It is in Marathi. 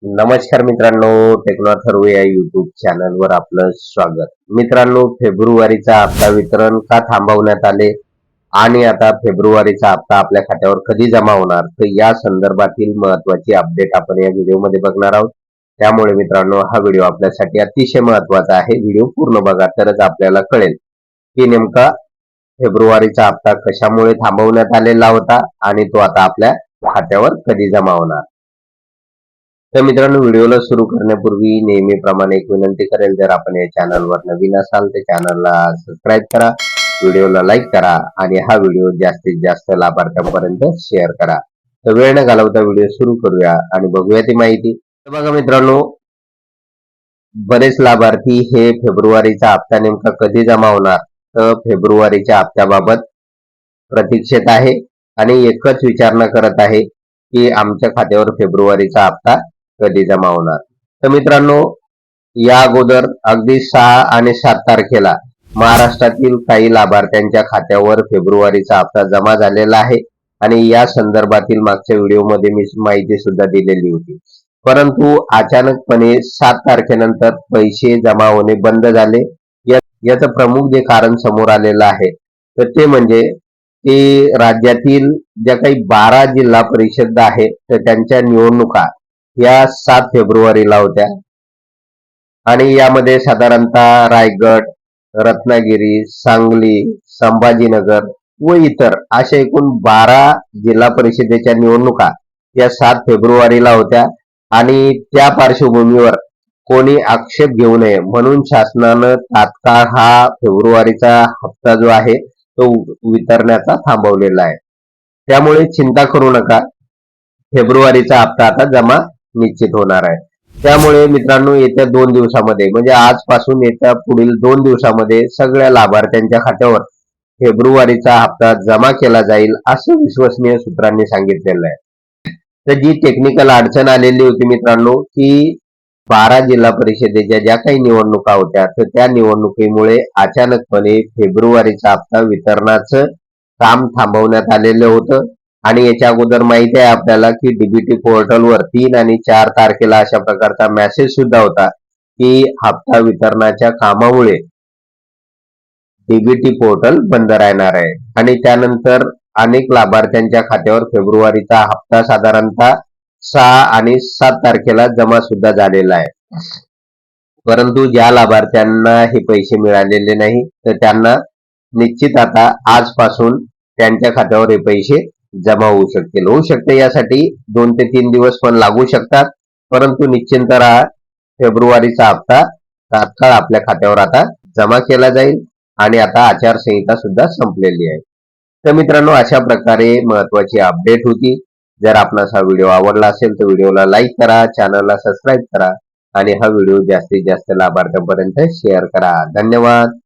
नमस्कार मित्रांनो, टेक्नॉथर्व या युट्यूब चॅनलवर आपलं स्वागत. मित्रांनो, फेब्रुवारीचा हप्ता वितरण का थांबवण्यात आले आणि आता फेब्रुवारीचा हप्ता आपल्या खात्यावर कधी जमा होणार, तर या संदर्भातील महत्वाची अपडेट आपण या व्हिडिओमध्ये बघणार आहोत. त्यामुळे मित्रांनो, हा व्हिडिओ आपल्यासाठी अतिशय महत्वाचा आहे. व्हिडिओ पूर्ण बघा, तरच आपल्याला कळेल की नेमका फेब्रुवारीचा हप्ता कशामुळे थांबवण्यात आलेला होता आणि तो आता आपल्या खात्यावर कधी जमा होणार. तर मित्रांनो, व्हिडिओला सुरू करण्यापूर्वी नेहमीप्रमाणे एक विनंती करेल, जर आपण या चॅनलवर नवीन असाल तर चॅनलला सबस्क्राईब करा, व्हिडिओला लाईक करा आणि हा व्हिडिओ जास्तीत जास्त लाभार्थ्यांपर्यंत शेअर करा. तर वेळ न घालवता व्हिडिओ सुरू करूया आणि बघूया ती माहिती. तर बघा मित्रांनो, बरेच लाभार्थी हे फेब्रुवारीचा हप्ता नेमका कधी जमा होणार, तर फेब्रुवारीच्या हप्त्याबाबत प्रतीक्षेत आहे आणि एकच विचारणा करत आहे की आमच्या खात्यावर फेब्रुवारीचा हप्ता कधी जमा होणार. तर मित्रांनो, या अगोदर अगदी 6 आणि 7 तारखेला महाराष्ट्रातील काही लाभार्थ्यांच्या खात्यावर फेब्रुवारीचा हप्ता जमा झालेला आहे आणि या संदर्भातील मागच्या व्हिडिओमध्ये मी माहिती सुद्धा दिलेली होती. परंतु अचानकपणे 7 तारखेनंतर पैसे जमा होणे बंद झाले. याचं प्रमुख जे कारण समोर आलेलं आहे तर ते म्हणजे की राज्यातील ज्या काही 12 जिल्हा परिषद आहेत तर त्यांच्या निवडणुका या 7 फेब्रुवारीला होत्या आणि यामध्ये साधारणतः रायगड, रत्नागिरी, सांगली, संभाजीनगर व इतर अशा एकूण 12 जिल्हा परिषदेच्या निवडणुका या 7 फेब्रुवारीला होत्या आणि त्या पार्श्वभूमीवर कोणी आक्षेप घेऊ नये म्हणून शासनानं तात्काळ हा फेब्रुवारीचा हप्ता जो आहे तो वितरण्याचा थांबवलेला आहे. त्यामुळे चिंता करू नका, फेब्रुवारीचा हप्ता आता जमा निश्चित होणार आहे. त्यामुळे मित्रांनो, येत्या 2 दिवसामध्ये म्हणजे आजपासून येत्या पुढील 2 दिवसामध्ये सगळ्या लाभार्थ्यांच्या खात्यावर फेब्रुवारीचा हप्ता जमा केला जाईल असं विश्वसनीय सूत्रांनी सांगितलेलं आहे. तर जी टेक्निकल अडचण आलेली होती मित्रांनो, की 12 जिल्हा परिषदेच्या ज्या काही निवडणुका होत्या तर त्या निवडणुकीमुळे अचानकपणे फेब्रुवारीचा हप्ता वितरणाचं काम थांबवण्यात आलेलं होतं आणि याच्या अगोदर माहिती आहे आपल्याला की डीबीटी पोर्टलवर 3 आणि 4 तारखेला अशा प्रकारचा मेसेज सुद्धा होता की हप्ता वितरणाच्या कामामुळे डीबीटी पोर्टल बंद राहणार आहे आणि त्यानंतर अनेक लाभार्थ्यांच्या खात्यावर फेब्रुवारीचा हप्ता साधारणतः 6 आणि 7 तारखेला जमा सुद्धा झालेला आहे. परंतु ज्या लाभार्थ्यांना हे पैसे मिळालेले नाही तर त्यांना निश्चित आता आजपासून त्यांच्या खात्यावर हे पैसे जमा होऊ शकते. यासाठी 2 ते 3 दिवस पण लागू शकतात, परंतु निश्चिंत राहा, फेब्रुवारीचा हप्ता तात्काळ आपल्या खात्यावर आता जमा केला जाईल आणि आता आचारसंहिता सुद्धा संपलेली आहे. तर मित्रांनो, अशा प्रकारे महत्वाची अपडेट होती. जर आपणास हा व्हिडिओ आवडला असेल तर व्हिडिओला लाईक करा, चॅनलला सबस्क्राईब करा आणि हा व्हिडिओ जास्तीत जास्त लाभार्थ्यांपर्यंत शेअर करा. धन्यवाद.